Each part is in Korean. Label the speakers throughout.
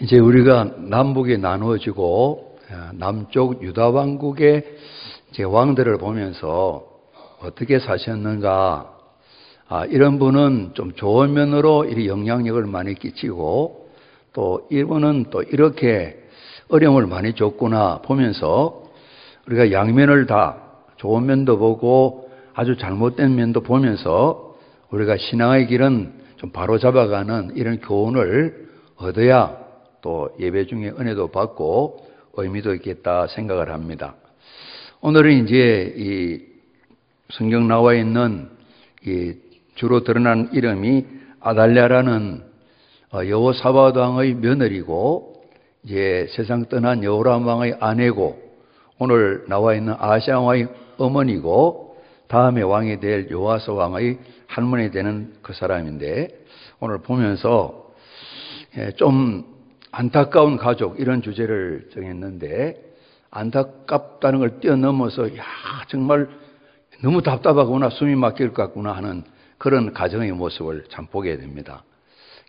Speaker 1: 이제 우리가 남북이 나누어지고 남쪽 유다 왕국의 이제 왕들을 보면서 어떻게 사셨는가, 이런 분은 좀 좋은 면으로 이 영향력을 많이 끼치고 또 이분은 또 이렇게 어려움을 많이 줬구나 보면서 우리가 양면을 다 좋은 면도 보고 아주 잘못된 면도 보면서 우리가 신앙의 길은 좀 바로 잡아가는 이런 교훈을 얻어야 또 예배 중에 은혜도 받고 의미도 있겠다 생각을 합니다. 오늘은 이제 이 성경 나와 있는 이 주로 드러난 이름이 아달랴라는 여호사밧 왕의 며느리고 이제 세상 떠난 여호람 왕의 아내고 오늘 나와 있는 아하시아 왕의 어머니고 다음에 왕이 될 요아스 왕의 할머니 되는 그 사람인데 오늘 보면서 좀 안타까운 가족 이런 주제를 정했는데 안타깝다는 걸 뛰어넘어서 정말 너무 답답하구나 숨이 막힐 것 같구나 하는 그런 가정의 모습을 참 보게 됩니다.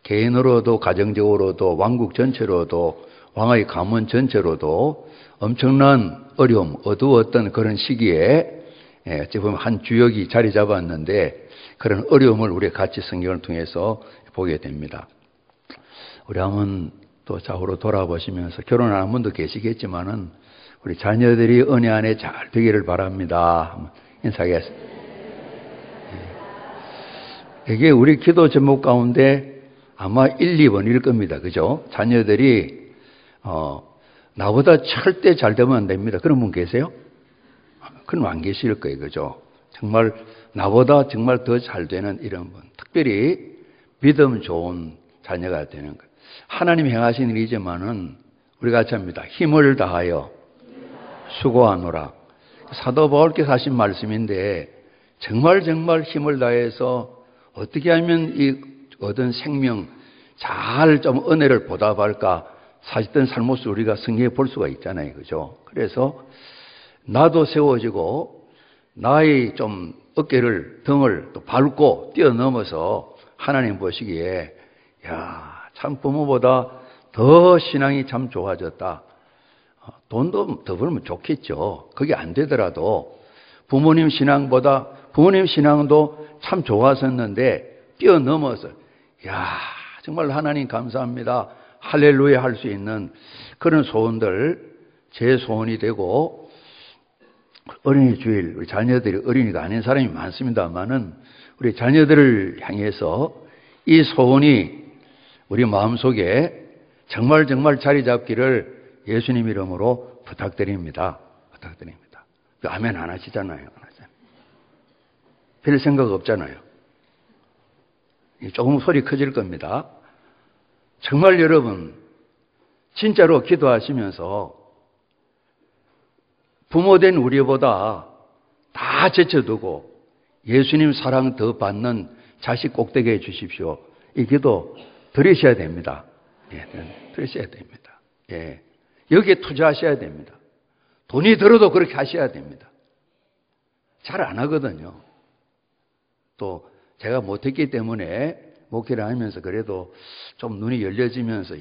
Speaker 1: 개인으로도 가정적으로도 왕국 전체로도 왕의 가문 전체로도 엄청난 어려움, 어두웠던 그런 시기에 어찌 보면 한 주역이 자리 잡았는데 그런 어려움을 우리가 같이 성경을 통해서 보게 됩니다. 우리 한번 또 좌우로 돌아보시면서 결혼 안 한 분도 계시겠지만은 우리 자녀들이 은혜 안에 잘 되기를 바랍니다. 인사하겠습니다. 이게 우리 기도 제목 가운데 아마 1, 2번일 겁니다. 그죠? 자녀들이 나보다 절대 잘 되면 안 됩니다. 그런 분 계세요? 그럼 안 계실 거예요. 그죠? 정말 나보다 정말 더 잘 되는 이런 분. 특별히 믿음 좋은 자녀가 되는 거예요. 하나님 행하신 일이지만은 우리가 같이 합니다. 힘을 다하여 수고하노라. 사도 바울께서 하신 말씀인데 정말 힘을 다해서 어떻게 하면 이 얻은 생명 잘 좀 은혜를 보답할까 사실은 삶모습 우리가 성경에 볼 수가 있잖아요. 그죠? 그래서 나도 세워지고 나의 좀 어깨를 등을 또 밟고 뛰어넘어서 하나님 보시기에 참 부모보다 더 신앙이 참 좋아졌다. 돈도 더 벌면 좋겠죠. 그게 안 되더라도 부모님 신앙도 참 좋았었는데 뛰어넘어서 정말 하나님 감사합니다. 할렐루야 할 수 있는 그런 소원들 제 소원이 되고 어린이 주일 우리 자녀들이 어린이가 아닌 사람이 많습니다만은 우리 자녀들을 향해서 이 소원이 우리 마음속에 정말 자리 잡기를 예수님 이름으로 부탁드립니다. 아멘 안 하시잖아요. 별 생각 없잖아요. 조금 소리 커질 겁니다. 정말 여러분 진짜로 기도하시면서 부모된 우리보다 다 제쳐두고 예수님 사랑 더 받는 자식 꼭 되게 해주십시오. 이 기도 들으셔야 됩니다. 들으셔야 됩니다. 여기에 투자하셔야 됩니다. 돈이 들어도 그렇게 하셔야 됩니다. 잘 안 하거든요. 또 제가 못했기 때문에 목회를 하면서 그래도 좀 눈이 열려지면서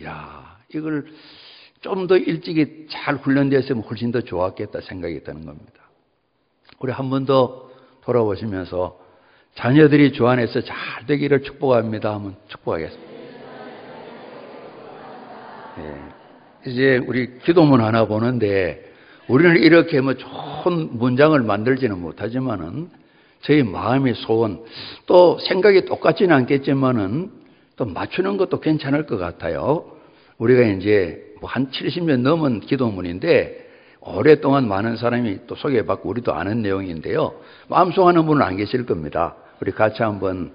Speaker 1: 이걸 좀 더 일찍이 잘 훈련됐으면 훨씬 더 좋았겠다 생각이 드는 겁니다. 우리 한 번 더 돌아보시면서 자녀들이 주 안에서 잘 되기를 축복합니다 하면 축복하겠습니다. 이제 우리 기도문 하나 보는데 우리는 이렇게 좋은 문장을 만들지는 못하지만은 저희 마음의 소원 또 생각이 똑같지는 않겠지만은 또 맞추는 것도 괜찮을 것 같아요. 우리가 이제 한 70년 넘은 기도문인데 오랫동안 많은 사람이 또 소개받고 우리도 아는 내용인데요. 마음속 하는 분은 안 계실 겁니다. 우리 같이 한번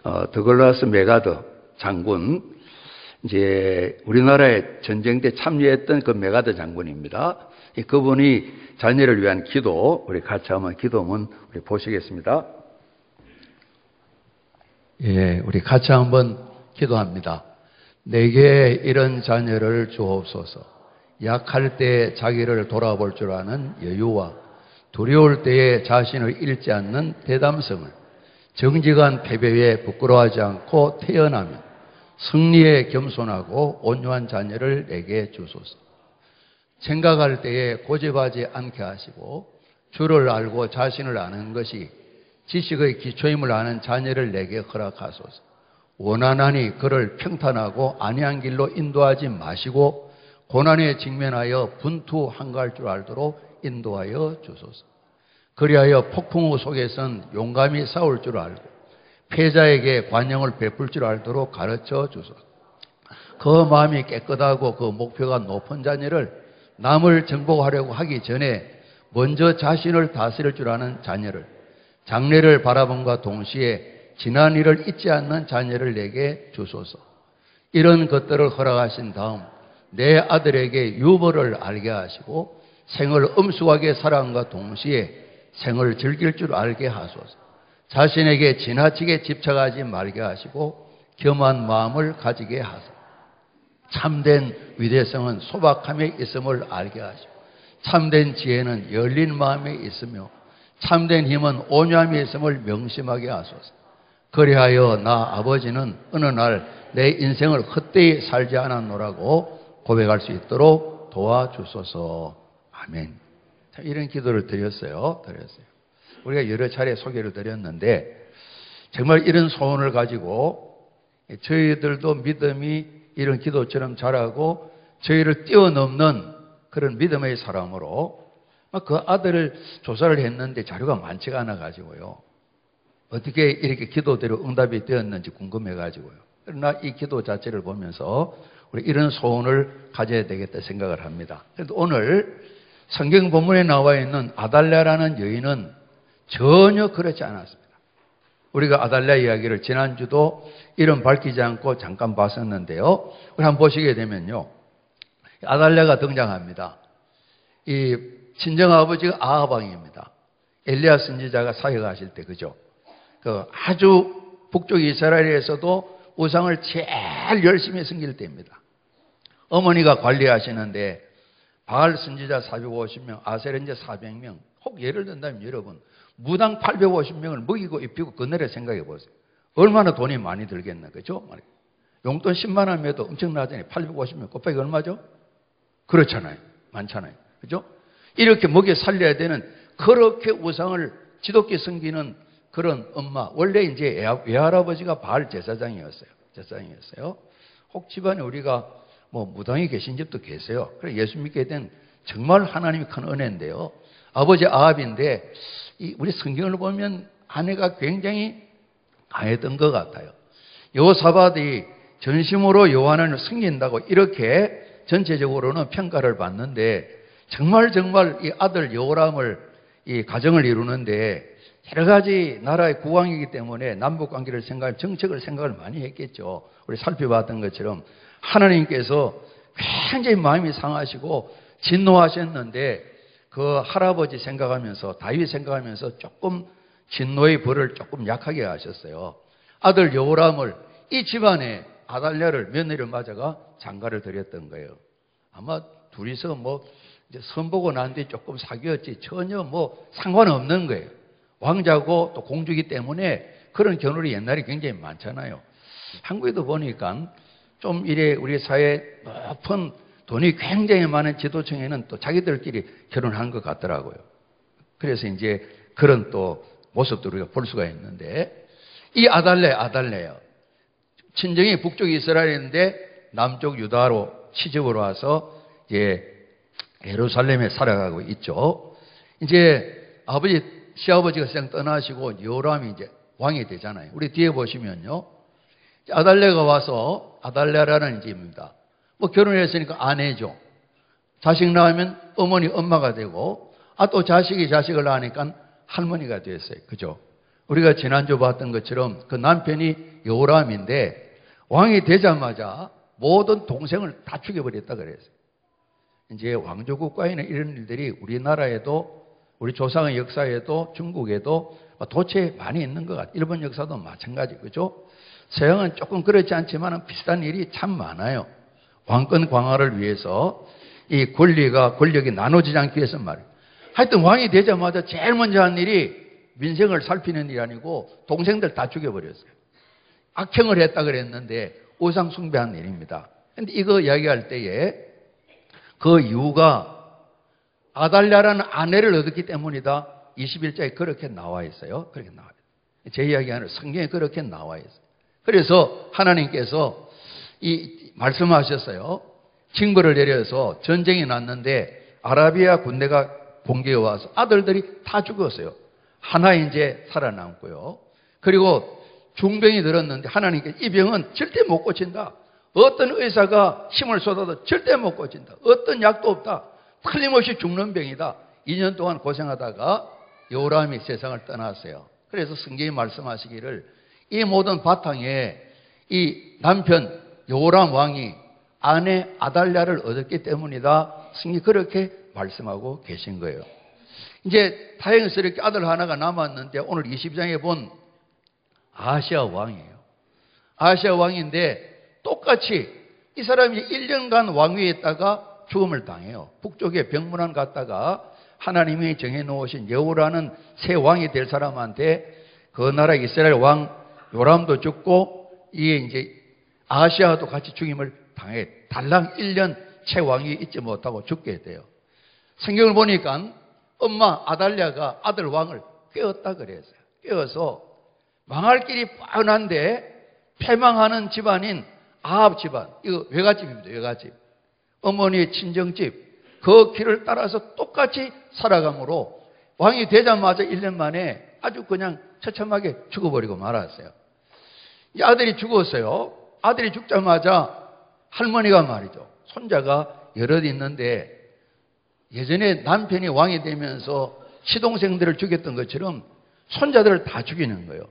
Speaker 1: 더글라스 메가드 장군 이제 우리나라의 전쟁 때 참여했던 그 메가드 장군입니다. 그분이 자녀를 위한 기도 우리 같이 한번 기도문 우리 보시겠습니다. 우리 같이 한번 기도합니다. 내게 이런 자녀를 주옵소서. 약할 때 자기를 돌아볼 줄 아는 여유와 두려울 때에 자신을 잃지 않는 대담성을 정직한 패배에 부끄러워하지 않고 태어나며 승리에 겸손하고 온유한 자녀를 내게 주소서. 생각할 때에 고집하지 않게 하시고 주를 알고 자신을 아는 것이 지식의 기초임을 아는 자녀를 내게 허락하소서. 원하나니 그를 평탄하고 안이한 길로 인도하지 마시고 고난에 직면하여 분투 한가할 줄 알도록 인도하여 주소서. 그리하여 폭풍우 속에선 용감히 싸울 줄 알고 패자에게 관용을 베풀 줄 알도록 가르쳐 주소서. 그 마음이 깨끗하고 그 목표가 높은 자녀를 남을 정복하려고 하기 전에 먼저 자신을 다스릴 줄 아는 자녀를, 장래를 바라봄과 동시에 지난 일을 잊지 않는 자녀를 내게 주소서. 이런 것들을 허락하신 다음 내 아들에게 유머를 알게 하시고 생을 엄숙하게 살아감과 동시에 생을 즐길 줄 알게 하소서. 자신에게 지나치게 집착하지 말게 하시고 겸한 마음을 가지게 하소서. 참된 위대성은 소박함에 있음을 알게 하시고 참된 지혜는 열린 마음에 있으며 참된 힘은 온유함에 있음을 명심하게 하소서. 그리하여 나 아버지는 어느 날 내 인생을 헛되이 살지 않았노라고 고백할 수 있도록 도와주소서. 아멘. 참 이런 기도를 드렸어요. 우리가 여러 차례 소개를 드렸는데 정말 이런 소원을 가지고 저희들도 믿음이 이런 기도처럼 자라고 저희를 뛰어넘는 그런 믿음의 사람으로 그 아들을 조사를 했는데 자료가 많지가 않아 가지고요. 어떻게 이렇게 기도대로 응답이 되었는지 궁금해 가지고요. 그러나 이 기도 자체를 보면서 우리 이런 소원을 가져야 되겠다 생각을 합니다. 그래도 오늘 성경 본문에 나와 있는 아달랴라는 여인은 전혀 그렇지 않았습니다. 우리가 아달랴 이야기를 지난주도 이름 밝히지 않고 잠깐 봤었는데요. 우리 한번 보시게 되면요. 아달랴가 등장합니다. 이 친정아버지가 아합 왕입니다. 엘리야 선지자가 사역하실 때, 그죠? 그 아주 북쪽 이스라엘에서도 우상을 제일 열심히 섬길 때입니다. 어머니가 관리하시는데 바알 선지자 450명, 아세렌제 400명, 혹 예를 든다면 여러분, 무당 850명을 먹이고 입히고 그늘에 생각해 보세요. 얼마나 돈이 많이 들겠나, 그죠? 용돈 10만 원이면 엄청나잖아요. 850명 곱하기 얼마죠? 그렇잖아요. 많잖아요. 그죠? 이렇게 먹여 살려야 되는 그렇게 우상을 지독히 섬기는 그런 엄마. 원래 이제 외할아버지가 바알 제사장이었어요. 혹 집안에 우리가 뭐 무당이 계신 집도 계세요. 그래 예수 믿게 된 정말 하나님이 큰 은혜인데요. 아버지 아합인데 우리 성경을 보면 아내가 굉장히 강했던 것 같아요. 여호사밧이 전심으로 여호와를 섬긴다고 이렇게 전체적으로는 평가를 받는데 정말 이 아들 여호람을 이 가정을 이루는데 여러 가지 나라의 국왕이기 때문에 남북 관계를 생각할 정책을 생각을 많이 했겠죠. 우리 살펴봤던 것처럼 하나님께서 굉장히 마음이 상하시고 진노하셨는데 그 할아버지 생각하면서 다윗 생각하면서 조금 진노의 벌을 조금 약하게 하셨어요. 아들 여호람을 이 집안에 아달랴를 며느리를 맞아가 장가를 드렸던 거예요. 아마 둘이서 뭐 이제 선보고 난 뒤 조금 사귀었지 전혀 뭐 상관없는 거예요. 왕자고 또 공주이기 때문에 그런 경우들이 옛날에 굉장히 많잖아요. 한국에도 보니까 좀 이래 우리 사회 높은 돈이 굉장히 많은 지도층에는 또 자기들끼리 결혼한 것 같더라고요. 그래서 이제 그런 또 모습도 우리가 볼 수가 있는데 이 아달랴요. 친정이 북쪽 이스라엘인데 남쪽 유다로 시집으로 와서 이제 예루살렘에 살아가고 있죠. 이제 시아버지가 세상 떠나시고 여호람이 이제 왕이 되잖아요. 우리 뒤에 보시면요. 아달랴가 와서 아달랴라는 집입니다. 뭐 결혼했으니까 아내죠. 자식 낳으면 어머니 엄마가 되고 또 자식이 자식을 낳으니까 할머니가 됐어요. 그죠? 우리가 지난주 봤던 것처럼 그 남편이 여호람인데 왕이 되자마자 모든 동생을 다 죽여버렸다 그랬어요. 이제 왕조 국가에는 이런 일들이 우리나라에도 우리 조상의 역사에도 중국에도 도처에 많이 있는 것 같아요. 일본 역사도 마찬가지, 그죠? 서양은 조금 그렇지 않지만 비슷한 일이 참 많아요. 왕권 강화를 위해서 이 권력이 나눠지지 않기 위해서 말이에요. 하여튼 왕이 되자마자 제일 먼저 한 일이 민생을 살피는 일이 아니고 동생들 다 죽여버렸어요. 악행을 했다 그랬는데 우상 숭배한 일입니다. 근데 이거 이야기할 때에 그 이유가 아달랴라는 아내를 얻었기 때문이다. 21장에 그렇게 나와 있어요. 그렇게 나와 있어요. 제 이야기 아니라 성경에 그렇게 나와 있어요. 그래서 하나님께서 말씀하셨어요. 징벌을 내려서 전쟁이 났는데 아라비아 군대가 공격해 와서 아들들이 다 죽었어요. 하나 이제 살아남고요. 그리고 중병이 들었는데 하나님께서 이 병은 절대 못 고친다. 어떤 의사가 힘을 쏟아도 절대 못 고친다. 어떤 약도 없다. 틀림없이 죽는 병이다. 2년 동안 고생하다가 요람이 세상을 떠났어요. 그래서 성경이 말씀하시기를 이 모든 바탕에 이 남편 요람 왕이 아내 아달랴를 얻었기 때문이다. 성경이 그렇게 말씀하고 계신 거예요. 이제 다행스럽게 아들 하나가 남았는데 오늘 20장에 본 아하시아 왕이에요. 아하시아 왕인데 똑같이 이 사람이 1년간 왕위에 있다가 죽음을 당해요. 북쪽에 병문안 갔다가 하나님이 정해놓으신 여호라는 새 왕이 될 사람한테 그 나라 이스라엘 왕 요람도 죽고 이게 이제 아하시아도 같이 죽임을 당해 달랑 1년 채 왕위 있지 못하고 죽게 돼요. 성경을 보니까 엄마 아달랴가 아들 왕을 깨웠다 그랬어요. 깨워서 망할 길이 뻔한데 패망하는 집안인 아합 집안, 이거 외갓집입니다. 외갓집. 어머니의 친정집, 그 길을 따라서 똑같이 살아가므로 왕이 되자마자 1년 만에 아주 그냥 처참하게 죽어버리고 말았어요. 이 아들이 죽었어요. 아들이 죽자마자 할머니가 말이죠. 손자가 여럿 있는데 예전에 남편이 왕이 되면서 시동생들을 죽였던 것처럼 손자들을 다 죽이는 거예요.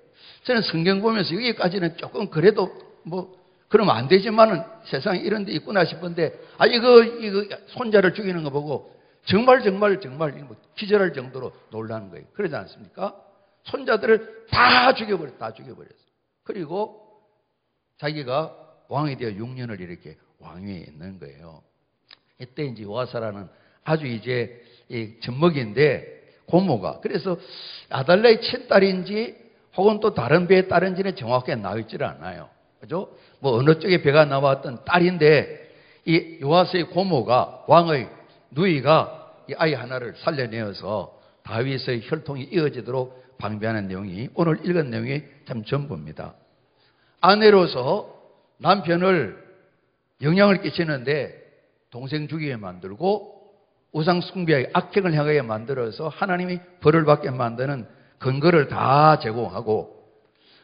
Speaker 1: 저는 성경 보면서 여기까지는 조금 그래도 뭐 그러면 안 되지만은 세상에 이런 데 있구나 싶은데 이거 손자를 죽이는 거 보고 정말 기절할 정도로 놀라는 거예요. 그러지 않습니까? 손자들을 다 죽여버렸어요. 그리고 자기가 왕이 되어 6년을 이렇게 왕위에 있는 거예요. 이때 이제 요아사라는 아주 이제 젖먹이인데 고모가 그래서 아달랴의 친딸인지 혹은 또 다른 배의 딸인지는 정확하게 나와 있질 않아요. 그죠? 뭐 어느 쪽에 배가 나왔던 딸인데 이 요아스의 고모가 왕의 누이가 이 아이 하나를 살려내어서 다윗의 혈통이 이어지도록 방비하는 내용이 오늘 읽은 내용이 참 전부입니다. 아내로서 남편을 영향을 끼치는데 동생 죽이게 만들고 우상 숭배의 악행을 향하게 만들어서 하나님이 벌을 받게 만드는 근거를 다 제공하고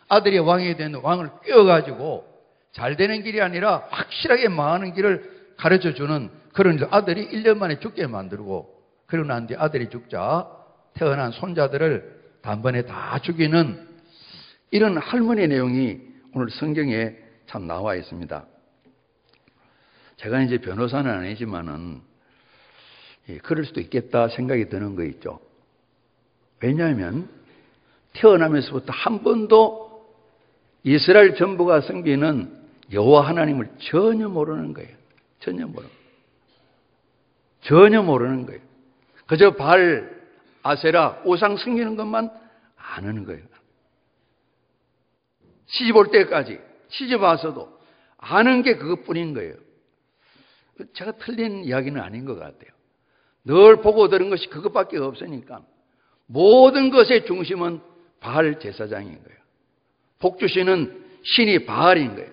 Speaker 1: 아들이 왕이 된 왕을 끼워가지고 잘 되는 길이 아니라 확실하게 망하는 길을 가르쳐주는 그런 아들이 1년 만에 죽게 만들고 그러고 난 뒤에 아들이 죽자 태어난 손자들을 단번에 다 죽이는 이런 할머니 내용이 오늘 성경에 참 나와 있습니다. 제가 이제 변호사는 아니지만은 그럴 수도 있겠다 생각이 드는 거 있죠. 왜냐하면 태어나면서부터 한 번도 이스라엘 전부가 섬기는 여호와 하나님을 전혀 모르는 거예요. 전혀 모르는 거예요. 그저 바알, 아세라, 우상 섬기는 것만 아는 거예요. 시집 올 때까지, 시집 와서도 아는 게 그것뿐인 거예요. 제가 틀린 이야기는 아닌 것 같아요. 늘 보고 들은 것이 그것밖에 없으니까 모든 것의 중심은 바알 제사장인 거예요. 복주시는 신이 바알인 거예요.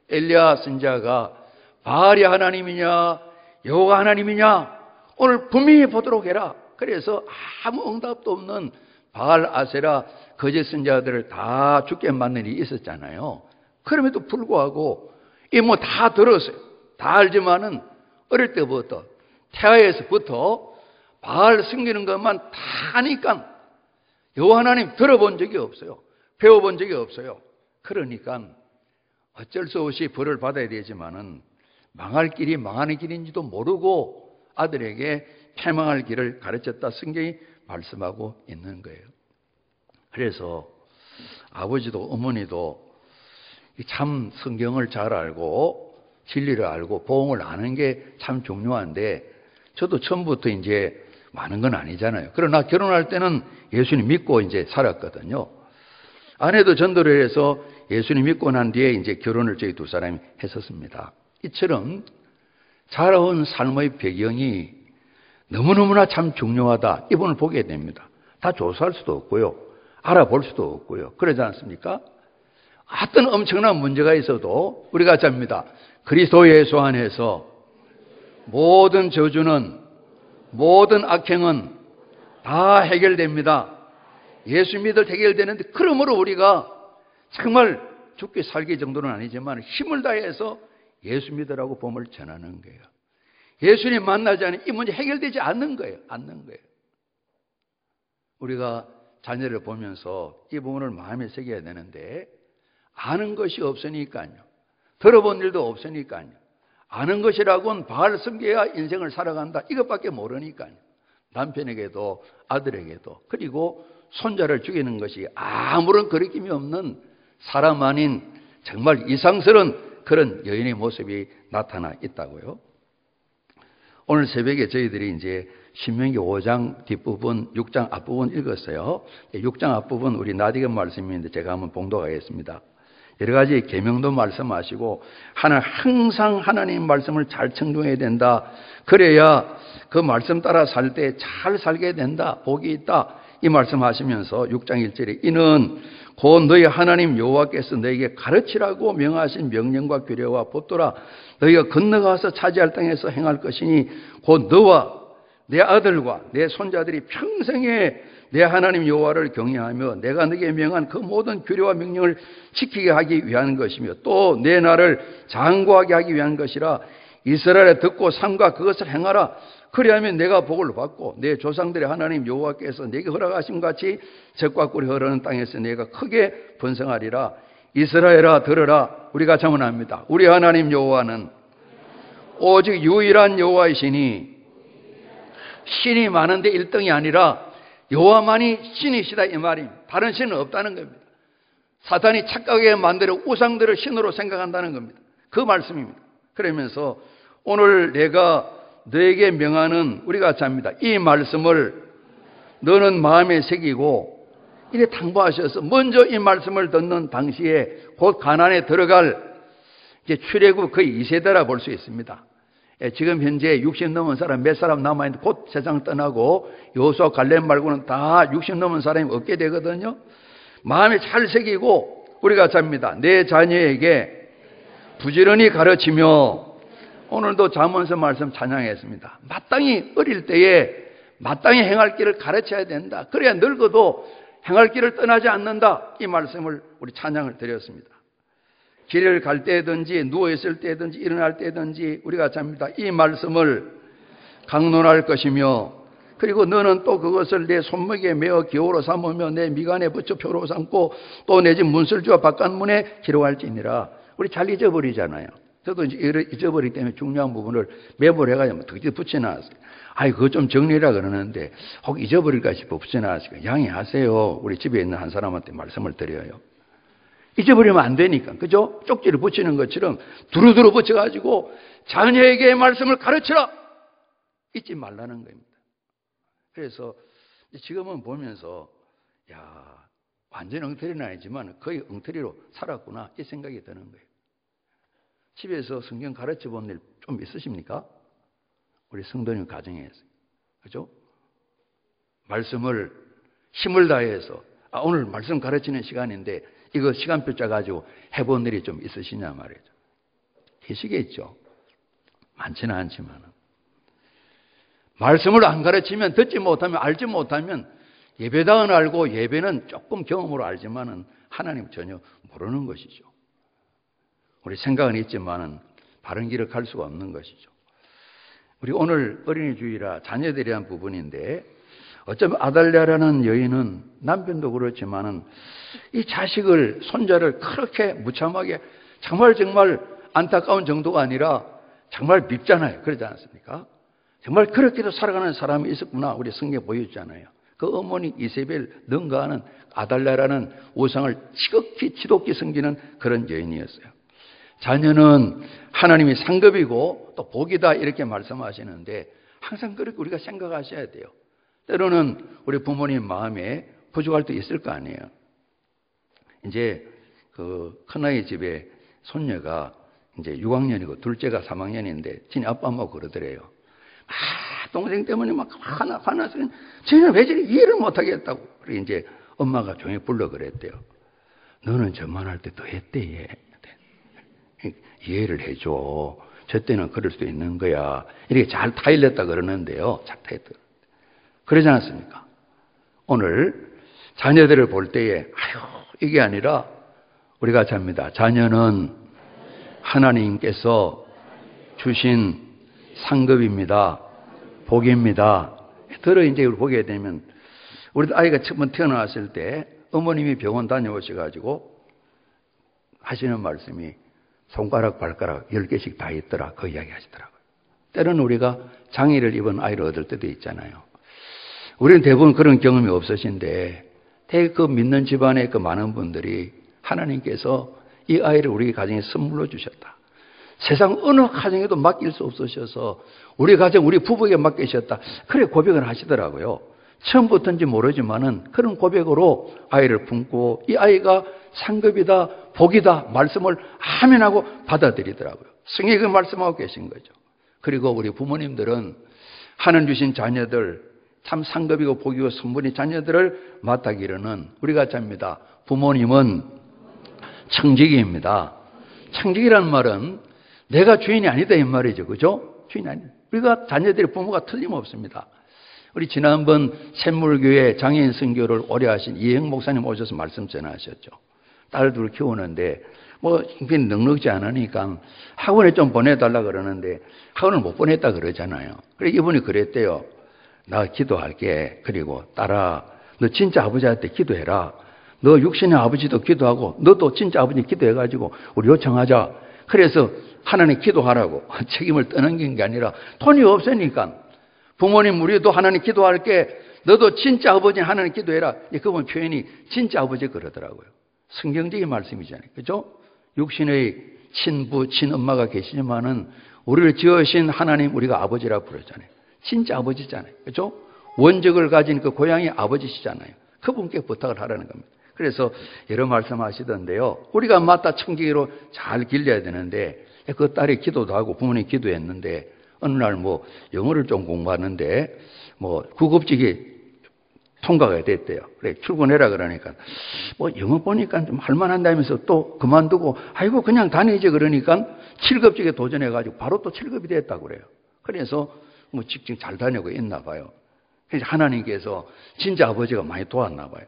Speaker 1: 엘리야 선지자가 바알이 하나님이냐 여호와가 하나님이냐 오늘 분명히 보도록 해라. 그래서 아무 응답도 없는 바알, 아세라, 거짓 선지자들을 다 죽게 만든 일이 있었잖아요. 그럼에도 불구하고 이 뭐 다 들었어요. 다 알지만은 어릴 때부터 태아에서부터 바알 섬기는 것만 다 하니까 여호와 하나님 들어본 적이 없어요. 배워본 적이 없어요. 그러니까 어쩔 수 없이 벌을 받아야 되지만은 망할 길이 망하는 길인지도 모르고 아들에게 패망할 길을 가르쳤다 성경이 말씀하고 있는 거예요. 그래서 아버지도 어머니도 참 성경을 잘 알고 진리를 알고 복음을 아는 게 참 중요한데 저도 처음부터 이제 많은 건 아니잖아요. 그러나 결혼할 때는 예수님 믿고 이제 살았거든요. 아내도 전도를 해서 예수님 믿고 난 뒤에 이제 결혼을 저희 두 사람이 했었습니다. 이처럼 자라온 삶의 배경이 너무너무나 참 중요하다. 이분을 보게 됩니다. 다 조사할 수도 없고요. 알아볼 수도 없고요. 그러지 않습니까? 어떤 엄청난 문제가 있어도 우리가 잡니다. 그리스도 예수 안에서 모든 저주는, 모든 악행은 다 해결됩니다. 예수 믿을 때 해결되는데, 그러므로 우리가 정말 죽기 살기 정도는 아니지만 힘을 다해서 예수 믿으라고 복음을 전하는 거예요. 예수님 만나지 않으면 이 문제 해결되지 않는 거예요. 우리가 자녀를 보면서 이 부분을 마음에 새겨야 되는데, 아는 것이 없으니까요. 들어본 일도 없으니까요. 아는 것이라고는 바알 섬겨야 인생을 살아간다. 이것밖에 모르니까요. 남편에게도 아들에게도, 그리고 손자를 죽이는 것이 아무런 거리낌이 없는 사람 아닌 정말 이상스러운 그런 여인의 모습이 나타나 있다고요. 오늘 새벽에 저희들이 이제 신명기 5장 뒷부분, 6장 앞부분 읽었어요. 6장 앞부분 우리 나디금 말씀인데 제가 한번 봉독하겠습니다. 여러 가지 계명도 말씀하시고 항상 하나님 말씀을 잘 청중해야 된다. 그래야 그 말씀 따라 살 때 잘 살게 된다. 복이 있다. 이 말씀하시면서 6장 1절에 이는 곧 너희 하나님 여호와께서 너에게 가르치라고 명하신 명령과 규례와 법도라 너희가 건너가서 차지할 땅에서 행할 것이니 곧 너와 내 아들과 내 손자들이 평생에 내 하나님 여호와를 경외하며 내가 너에게 명한 그 모든 규례와 명령을 지키게 하기 위한 것이며 또 내 나를 장구하게 하기 위한 것이라 이스라엘에 듣고 삼가 그것을 행하라. 그리하면 내가 복을 받고 내 조상들의 하나님 여호와께서 내게 허락하신 같이 젖과 꿀이 흐르는 땅에서 내가 크게 번성하리라. 이스라엘아 들으라. 우리가 자문합니다. 우리 하나님 여호와는 오직 유일한 여호와이시니 신이 많은데 1등이 아니라 여호와만이 신이시다 이 말입니다. 다른 신은 없다는 겁니다. 사탄이 착각하게 만들어 우상들을 신으로 생각한다는 겁니다. 그 말씀입니다. 그러면서 오늘 내가 너에게 명하는 우리가 잡니다. 이 말씀을 너는 마음에 새기고 이래 당부하셔서 먼저 이 말씀을 듣는 당시에 곧 가나안에 들어갈 이제 출애굽 거의 2세대라 볼 수 있습니다. 지금 현재 60 넘은 사람 몇 사람 남아있는데 곧 세상 떠나고 여호수아 갈렙 말고는 다 60 넘은 사람이 없게 되거든요. 마음에 잘 새기고 우리가 잡니다. 내 자녀에게 부지런히 가르치며 오늘도 잠언서 말씀 찬양했습니다. 마땅히 어릴 때에 마땅히 행할 길을 가르쳐야 된다. 그래야 늙어도 행할 길을 떠나지 않는다. 이 말씀을 우리 찬양을 드렸습니다. 길을 갈 때든지 누워있을 때든지 일어날 때든지 우리가 잡니다. 이 말씀을 강론할 것이며 그리고 너는 또 그것을 내 손목에 메어 기호로 삼으며 내 미간에 붙여 표로 삼고 또 내 집 문설주와 바깥문에 기록할지니라. 우리 잘 잊어버리잖아요. 저도 이제 잊어버리기 때문에 중요한 부분을 메모를 해가지고 덕지 붙여놨어요. 아이, 그거 좀 정리라 그러는데 혹 잊어버릴까 싶어 붙여놨으니까 양해하세요. 우리 집에 있는 한 사람한테 말씀을 드려요. 잊어버리면 안 되니까. 그죠? 쪽지를 붙이는 것처럼 두루두루 붙여가지고 자녀에게 말씀을 가르치라! 잊지 말라는 겁니다. 그래서 지금은 보면서 야, 완전 엉터리는 아니지만 거의 엉터리로 살았구나 이 생각이 드는 거예요. 집에서 성경 가르쳐 본 일 좀 있으십니까? 우리 성도님 가정에서. 그죠? 말씀을 힘을 다해서 오늘 말씀 가르치는 시간인데 이거 시간표 짜가지고 해본 일이 좀 있으시냐 말이죠. 계시겠죠. 많지는 않지만 말씀을 안 가르치면 듣지 못하면 알지 못하면 예배당은 알고 예배는 조금 경험으로 알지만은 하나님 전혀 모르는 것이죠. 우리 생각은 있지만은 바른 길을 갈 수가 없는 것이죠. 우리 오늘 어린이 주일이라 자녀들에 대한 부분인데 어쩌면 아달랴라는 여인은 남편도 그렇지만은 이 자식을 손자를 그렇게 무참하게 정말 안타까운 정도가 아니라 정말 밉잖아요. 그러지 않습니까? 정말 그렇게도 살아가는 사람이 있었구나. 우리 성경에 보여주잖아요. 그 어머니 이세벨 능가하는 아달랴라는 우상을 지독히 섬기는 그런 여인이었어요. 자녀는 하나님이 상급이고 또 복이다 이렇게 말씀하시는데 항상 그렇게 우리가 생각하셔야 돼요. 때로는 우리 부모님 마음에 부족할 때 있을 거 아니에요. 이제 그 큰아이 집에 손녀가 이제 6학년이고 둘째가 3학년인데 지네 아빠 엄마가 그러더래요. 동생 때문에 막 화나서 쟤는 왜 저리 이해를 못하겠다고. 그래 이제 엄마가 종이 불러 그랬대요. 너는 저만할 때 더 했대. 얘. 이해를 해줘. 저 때는 그럴 수도 있는 거야. 이렇게 잘 타일렀다 그러는데요. 잘 타일렀다. 그러지 않았습니까? 오늘 자녀들을 볼 때에 이게 아니라 우리가 잡니다. 자녀는 하나님께서 주신 상급입니다. 복입니다. 들어 이제 우리 보게 되면 우리 아이가 처음 태어났을 때 어머님이 병원 다녀오셔가지고 하시는 말씀이 손가락 발가락 10개씩 다 있더라. 그 이야기 하시더라고요. 때로는 우리가 장애를 입은 아이를 얻을 때도 있잖아요. 우리는 대부분 그런 경험이 없으신데 되게 그 믿는 집안의 그 많은 분들이 하나님께서 이 아이를 우리 가정에 선물로 주셨다. 세상 어느 가정에도 맡길 수 없으셔서 우리 가정, 우리 부부에게 맡기셨다. 그래 고백을 하시더라고요. 처음부터인지 모르지만은 그런 고백으로 아이를 품고 이 아이가 상급이다, 복이다 말씀을 아멘하고 받아들이더라고요. 성경이 그 말씀하고 계신 거죠. 그리고 우리 부모님들은 하나님 주신 자녀들 참 상급이고 복이고 선물인 자녀들을 맡아기로는 우리가 잡니다. 부모님은 청지기입니다. 청지기라는 말은 내가 주인이 아니다 이 말이죠. 그죠? 주인이 아니다. 우리가 자녀들의 부모가 틀림없습니다. 우리 지난번 샘물교회 장애인 선교를 오래 하신 이행 목사님 오셔서 말씀 전하셨죠. 딸들을 키우는데 뭐 넉넉지 않으니까 학원에 좀 보내달라 그러는데 학원을 못 보냈다 그러잖아요. 그래 이분이 그랬대요. 나 기도할게. 그리고 딸아, 너 진짜 아버지한테 기도해라. 너 육신의 아버지도 기도하고 너도 진짜 아버지 기도해가지고 우리 요청하자. 그래서 하나님 기도하라고 책임을 떠넘긴 게 아니라 돈이 없으니까 부모님 우리도 하나님 기도할게. 너도 진짜 아버지 하나님 기도해라. 그분 표현이 진짜 아버지 그러더라고요. 성경적인 말씀이잖아요. 그죠? 육신의 친부, 친엄마가 계시지만은 우리를 지으신 하나님 우리가 아버지라고 부르잖아요. 진짜 아버지잖아요. 그죠? 원적을 가진 그 고향의 아버지시잖아요. 그분께 부탁을 하라는 겁니다. 그래서 여러 말씀하시던데요. 우리가 맞다 청지기로 잘 길러야 되는데 그 딸이 기도도 하고 부모님 기도했는데 어느 날 뭐 영어를 좀 공부하는데 뭐 구급직이 통과가 됐대요. 그래 출근해라 그러니까 뭐 영어 보니까 좀 할만한다면서 또 그만두고 아이고 그냥 다니지 그러니까 7급직에 도전해가지고 바로 또 7급이 됐다고 그래요. 그래서 뭐 직장 잘 다니고 있나 봐요. 그래서 하나님께서 진짜 아버지가 많이 도왔나 봐요.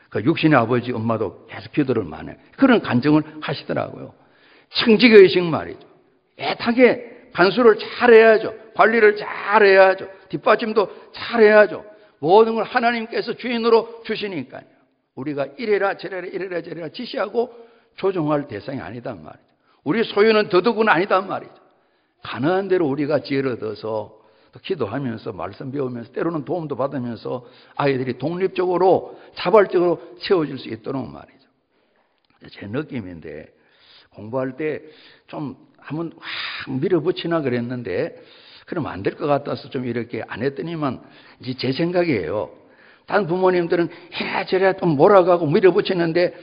Speaker 1: 그 육신의 아버지 엄마도 계속 기도를 많이 해. 그런 간증을 하시더라고요. 청지교의식 말이죠. 애타게 간수를 잘해야죠. 관리를 잘해야죠. 뒷받침도 잘해야죠. 모든 걸 하나님께서 주인으로 주시니까요. 우리가 이래라 저래라 이래라 저래라 지시하고 조종할 대상이 아니단 말이죠. 우리 소유는 더더군 아니단 말이죠. 가능한 대로 우리가 지혜를 얻어서 또 기도하면서 말씀 배우면서 때로는 도움도 받으면서 아이들이 독립적으로 자발적으로 세워질 수 있도록 말이죠. 제 느낌인데 공부할 때 좀 한번 확 밀어붙이나 그랬는데 그러면 안 될 것 같아서 좀 이렇게 안 했더니만 이제 제 생각이에요. 다른 부모님들은 해라 저래라 좀 몰아가고 밀어붙이는데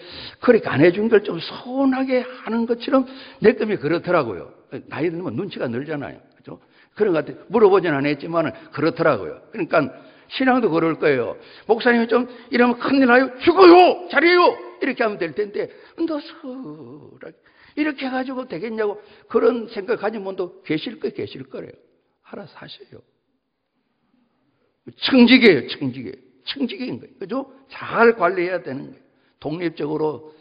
Speaker 1: 그렇게 안 해준 걸 좀 서운하게 하는 것처럼 내 꿈이 그렇더라고요. 나이 들면 눈치가 늘잖아요. 그죠? 그런 것 같아요. 물어보진 않았지만 그렇더라고요. 그러니까 신앙도 그럴 거예요. 목사님이 좀 이러면 큰일 나요. 죽어요! 잘해요! 이렇게 하면 될 텐데 너스하게 이렇게 해가지고 되겠냐고 그런 생각 가진 분도 계실 거래요. 알아서 하셔요. 청지기예요. 청지기인 거예요. 그죠? 잘 관리해야 되는 거예요. 독립적으로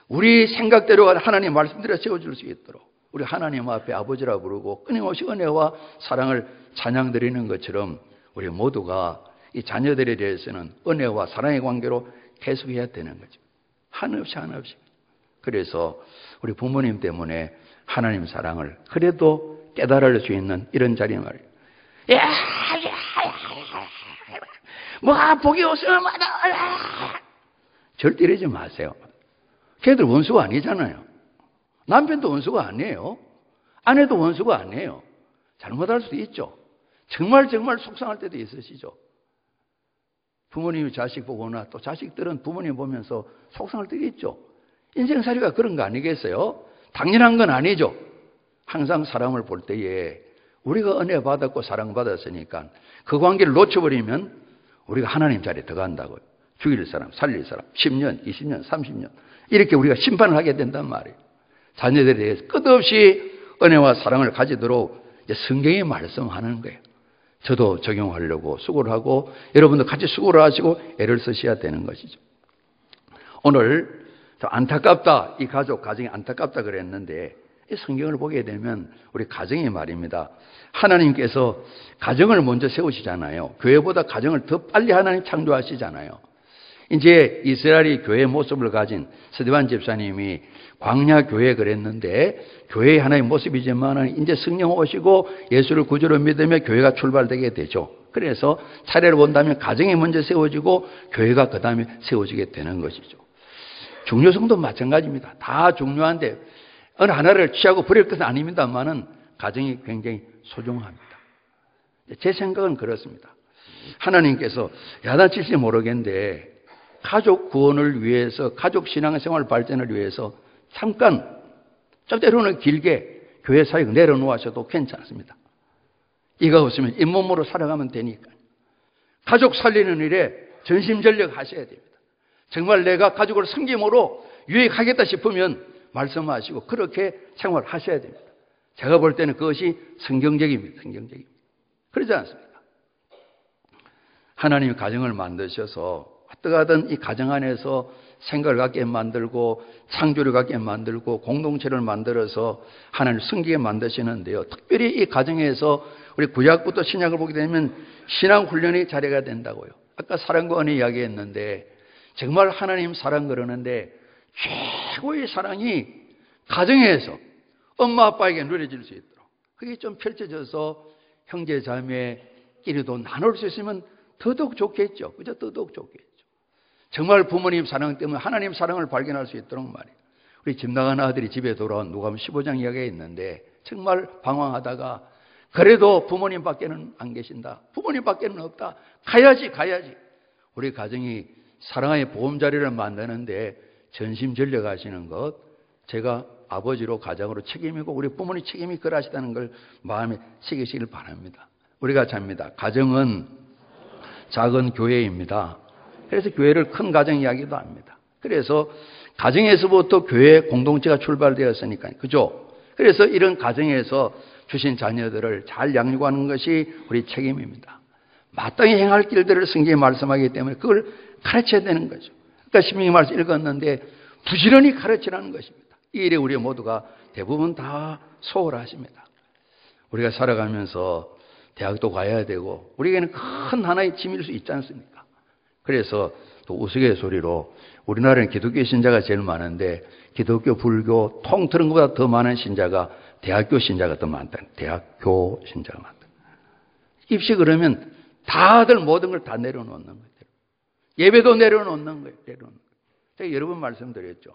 Speaker 1: 우리 생각대로 하나님 말씀대로 세워줄 수 있도록 우리 하나님 앞에 아버지라 부르고 끊임없이 은혜와 사랑을 찬양드리는 것처럼 우리 모두가 이 자녀들에 대해서는 은혜와 사랑의 관계로 계속해야 되는 거죠. 한없이. 그래서 우리 부모님 때문에 하나님 사랑을 그래도 깨달을 수 있는 이런 자리 말이에요. 복이 없으면 절대 이러지 마세요. 걔들 원수가 아니잖아요. 남편도 원수가 아니에요. 아내도 원수가 아니에요. 잘못할 수도 있죠. 정말 속상할 때도 있으시죠. 부모님이 자식 보거나 또 자식들은 부모님 보면서 속상할 때도 있죠. 인생살이가 그런 거 아니겠어요? 당연한 건 아니죠. 항상 사람을 볼 때에 우리가 은혜 받았고 사랑받았으니까 그 관계를 놓쳐버리면 우리가 하나님 자리에 들어간다고요. 죽일 사람, 살릴 사람, 10년, 20년, 30년 이렇게 우리가 심판을 하게 된단 말이에요. 자녀들에 대해서 끝없이 은혜와 사랑을 가지도록 성경이 말씀하는 거예요. 저도 적용하려고 수고를 하고 여러분도 같이 수고를 하시고 애를 쓰셔야 되는 것이죠. 오늘 안타깝다, 이 가정이 안타깝다 그랬는데 이 성경을 보게 되면 우리 가정이 말입니다. 하나님께서 가정을 먼저 세우시잖아요. 교회보다 가정을 더 빨리 하나님 창조하시잖아요. 이제 이스라엘이 교회의 모습을 가진 스데반 집사님이 광야 교회 그랬는데 교회의 하나의 모습이지만 이제 성령 오시고 예수를 구주로 믿으며 교회가 출발되게 되죠. 그래서 차례를 본다면 가정이 먼저 세워지고 교회가 그 다음에 세워지게 되는 것이죠. 중요성도 마찬가지입니다. 다 중요한데 어느 하나를 취하고 버릴 것은 아닙니다만은 가정이 굉장히 소중합니다. 제 생각은 그렇습니다. 하나님께서 야단칠지 모르겠는데 가족 구원을 위해서 가족 신앙생활 발전을 위해서 잠깐 때로는 길게 교회 사역 내려놓으셔도 괜찮습니다. 이가 없으면 잇몸으로 살아가면 되니까요. 가족 살리는 일에 전심전력 하셔야 됩니다. 정말 내가 가족을 섬김으로 유익하겠다 싶으면 말씀하시고 그렇게 생활하셔야 됩니다. 제가 볼 때는 그것이 성경적입니다. 성경적입니다. 그러지 않습니까? 하나님이 가정을 만드셔서 어떠하든 이 가정 안에서 생각을 갖게 만들고 창조를 갖게 만들고 공동체를 만들어서 하나님을 섬기게 만드시는데요. 특별히 이 가정에서 우리 구약부터 신약을 보게 되면 신앙훈련이 자리가 된다고요. 아까 사랑과 은혜 이야기했는데 정말 하나님 사랑 그러는데 최고의 사랑이 가정에서 엄마 아빠에게 누려질 수 있도록 그게 좀 펼쳐져서 형제 자매끼리도 나눌 수 있으면 더더욱 좋겠죠. 그죠? 더더욱 좋겠죠. 정말 부모님 사랑 때문에 하나님 사랑을 발견할 수 있도록 말이에요. 우리 집 나간 아들이 집에 돌아온 누가복음 15장 이야기가 있는데 정말 방황하다가 그래도 부모님밖에는 안 계신다. 부모님밖에는 없다. 가야지. 우리 가정이 사랑의 보험자리를 만드는데 전심전력 하시는 것 제가 아버지로 가장으로 책임이고 우리 부모님 책임이 그러하시다는 걸 마음에 새기시길 바랍니다. 우리가 잡니다. 가정은 작은 교회입니다. 그래서 교회를 큰 가정 이야기도 합니다. 그래서 가정에서부터 교회 공동체가 출발되었으니까요. 그죠? 그래서 이런 가정에서 주신 자녀들을 잘 양육하는 것이 우리 책임입니다. 마땅히 행할 길들을 성경에 말씀하기 때문에 그걸 가르쳐야 되는 거죠. 그러니까 신명기 말씀 읽었는데 부지런히 가르치라는 것입니다. 이 일에 우리 모두가 대부분 다 소홀하십니다. 우리가 살아가면서 대학도 가야 되고 우리에게는 큰 하나의 짐일 수 있지 않습니까? 그래서 또 우스갯소리로 우리나라는 기독교 신자가 제일 많은데 기독교, 불교, 통틀은 것보다 더 많은 신자가 대학교 신자가 더 많다. 대학교 신자가 많다. 입시 그러면 다들 모든 걸 다 내려놓는 거예요. 예배도 내려놓는 거예요. 제가 여러 번 말씀드렸죠.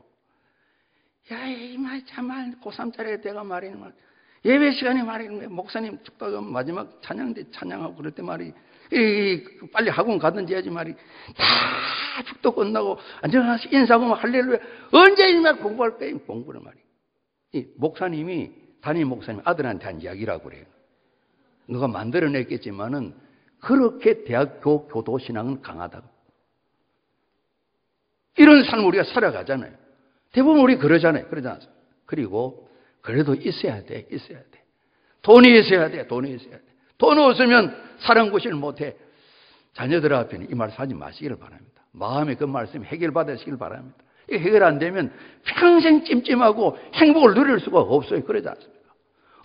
Speaker 1: 야, 이 말 참말 고3짜리 내가 말이는 말 예배 시간에 말이는 목사님 축도하고 마지막 찬양 때 찬양하고 그럴 때 말이 빨리 학원 가든지 해야지 말이 다 축도 끝나고 앉아서 인사하고 할렐루야 언제 이 말 공부할 거예요? 공부를 말이. 이 목사님이 담임 목사님 아들한테 한 이야기라고 그래요. 누가 만들어냈겠지만은 그렇게 대학교 교도 신앙은 강하다고. 이런 삶을 우리가 살아가잖아요. 대부분 우리 그러잖아요. 그러지 않습니까? 그리고 그래도 있어야 돼. 돈이 있어야 돼. 돈 없으면 사랑 구실을 못해. 자녀들 앞에는 이 말씀 하지 마시기를 바랍니다. 마음에 그 말씀 해결받으시길 바랍니다. 이게 해결 안 되면 평생 찜찜하고 행복을 누릴 수가 없어요. 그러지 않습니까?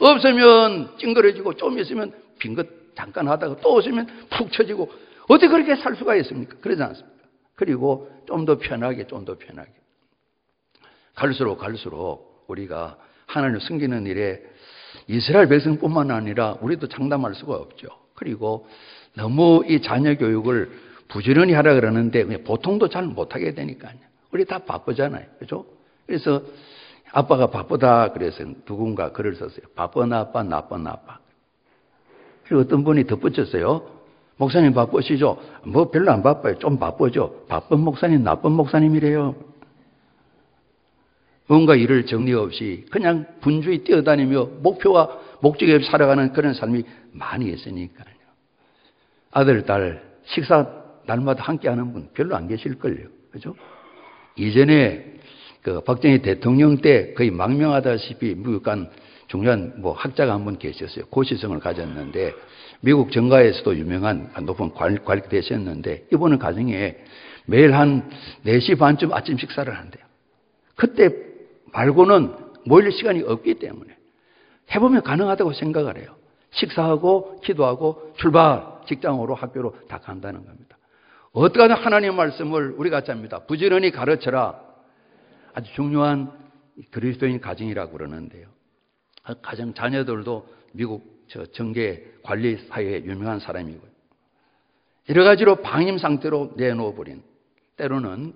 Speaker 1: 없으면 찡그러지고 좀 있으면 빈것 잠깐 하다가 또 없으면 푹 처지고 어떻게 그렇게 살 수가 있습니까? 그러지 않습니까? 그리고 좀 더 편하게 갈수록 우리가 하나님을 섬기는 일에 이스라엘 백성뿐만 아니라 우리도 장담할 수가 없죠. 그리고 너무 이 자녀 교육을 부지런히 하라 그러는데 보통도 잘 못하게 되니까요. 우리 다 바쁘잖아요. 그죠? 그래서 아빠가 바쁘다 그래서 누군가 글을 썼어요. 바쁜 아빠, 나쁜 아빠. 그리고 어떤 분이 덧붙였어요. 목사님 바쁘시죠? 뭐 별로 안 바빠요. 좀 바쁘죠? 바쁜 목사님, 나쁜 목사님이래요. 뭔가 일을 정리 없이 그냥 분주히 뛰어다니며 목표와 목적이 없이 살아가는 그런 삶이 많이 있으니까요. 아들, 딸 식사 날마다 함께 하는 분 별로 안 계실걸요. 그죠? 이전에 그 박정희 대통령 때 거의 망명하다시피 미국 간 중요한 학자가 한 분 계셨어요. 고시성을 가졌는데 미국 정가에서도 유명한 높은 관리가 되셨는데 이분은 가정에 매일 한 4시 반쯤 아침 식사를 한대요. 그때 말고는 모일 시간이 없기 때문에 해보면 가능하다고 생각을 해요. 식사하고 기도하고 출발, 직장으로 학교로 다 간다는 겁니다. 어떻게 하든 하나님의 말씀을 우리가 잡니다. 부지런히 가르쳐라. 아주 중요한 그리스도인 가정이라고 그러는데요. 가정 자녀들도 미국 정계 관리 사회에 유명한 사람이고요. 여러 가지로 방임 상태로 내놓아버린, 때로는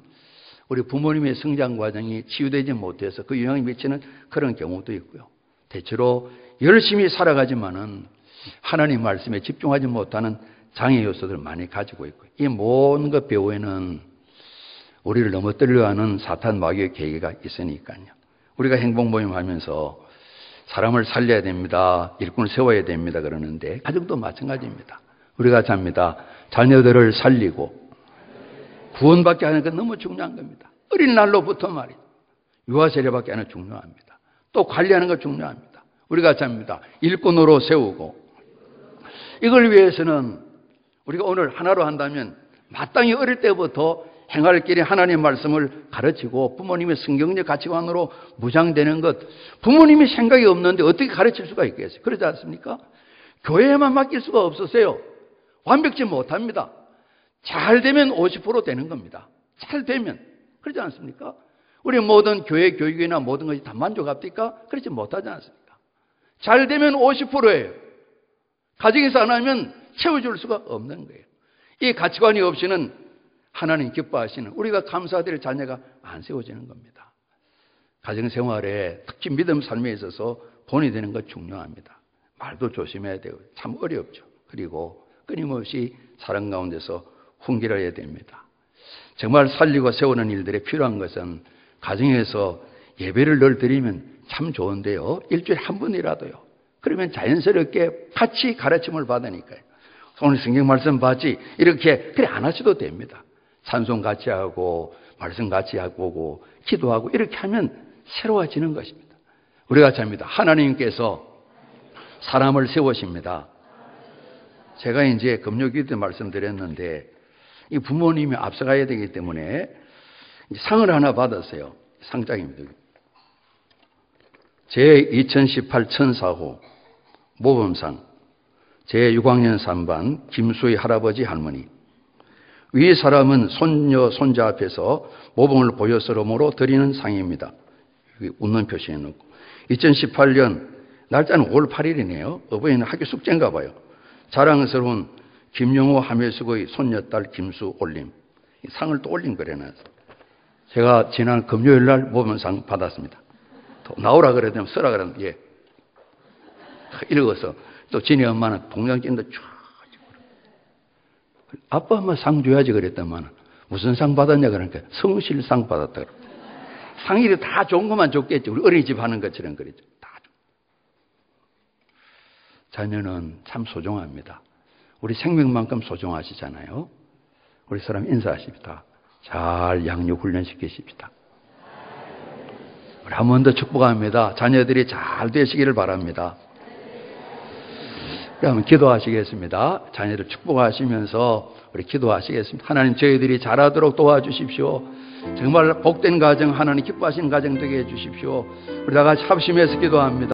Speaker 1: 우리 부모님의 성장 과정이 치유되지 못해서 그 영향이 미치는 그런 경우도 있고요. 대체로 열심히 살아가지만은 하나님 말씀에 집중하지 못하는 장애 요소들을 많이 가지고 있고요. 이 모든 것 배후에는 우리를 넘어뜨리려 하는 사탄 마귀의 계기가 있으니까요. 우리가 행복 모임 하면서 사람을 살려야 됩니다. 일꾼을 세워야 됩니다. 그러는데 가정도 마찬가지입니다. 우리가 잡니다. 자녀들을 살리고 구원받게 하는 건 너무 중요한 겁니다. 어린 날로부터 말이죠. 유아 세례받게 하는 건 중요합니다. 또 관리하는 건 중요합니다. 우리가 잡니다. 일꾼으로 세우고 이걸 위해서는 우리가 오늘 하나로 한다면 마땅히 어릴 때부터 행할 길에 하나님의 말씀을 가르치고 부모님의 성경적 가치관으로 무장되는 것, 부모님이 생각이 없는데 어떻게 가르칠 수가 있겠어요? 그러지 않습니까? 교회에만 맡길 수가 없으세요. 완벽치 못합니다. 잘 되면 50% 되는 겁니다. 잘 되면. 그러지 않습니까? 우리 모든 교회 교육이나 모든 것이 다 만족합니까? 그렇지 못하지 않습니까? 잘 되면 50%예요. 가정에서 안 하면 채워줄 수가 없는 거예요. 이 가치관이 없이는 하나님 기뻐하시는 우리가 감사드릴 자녀가 안 세워지는 겁니다. 가정생활에 특히 믿음 삶에 있어서 본이 되는 것 중요합니다. 말도 조심해야 되고 참 어렵죠. 그리고 끊임없이 사랑 가운데서 훈계를 됩니다. 정말 살리고 세우는 일들에 필요한 것은 가정에서 예배를 늘 드리면 참 좋은데요. 일주일에 한 번이라도요. 그러면 자연스럽게 같이 가르침을 받으니까요. 오늘 성경 말씀 봤지? 이렇게 그래 안 하셔도 됩니다. 찬송 같이 하고 말씀 같이 하고 기도하고 이렇게 하면 새로워지는 것입니다. 우리가 잡니다. 하나님께서 사람을 세우십니다. 제가 이제 금요기도 때 말씀드렸는데 이 부모님이 앞서가야 되기 때문에 상을 하나 받았어요. 상장입니다. 제2018 천사호 모범상 제6학년 3반 김수희 할아버지 할머니. 위 사람은 손녀 손자 앞에서 모범을 보여서름으로 드리는 상입니다. 여기 웃는 표시해 놓고 2018년 날짜는 5월 8일이네요. 어버이날 학교 숙제인가 봐요. 자랑스러운 김영호 하매숙의 손녀딸 김수 올림. 상을 또 올린 거래요. 제가 지난 금요일 날 모범상 받았습니다. 또 나오라 그래도 쓰라 그러면 예. 읽어서 또 지네 엄마는 동양 낀다 쫙. 아빠 엄마 상 줘야지 그랬더만 무슨 상 받았냐 그러니까 성실상 받았다 그러고. 상일이 다 좋은 것만 줬겠죠. 우리 어린이집 하는 것처럼 그랬죠. 다. 자녀는 참 소중합니다. 우리 생명만큼 소중하시잖아요. 우리 사람 인사하십니다. 잘 양육 훈련시키십시다. 우리 한 번 더 축복합니다. 자녀들이 잘 되시기를 바랍니다. 그러면 기도하시겠습니다. 자녀들 축복하시면서 우리 기도하시겠습니다. 하나님 저희들이 잘하도록 도와주십시오. 정말 복된 가정, 하나님 기뻐하시는 가정 되게 해주십시오. 우리 다 같이 합심해서 기도합니다.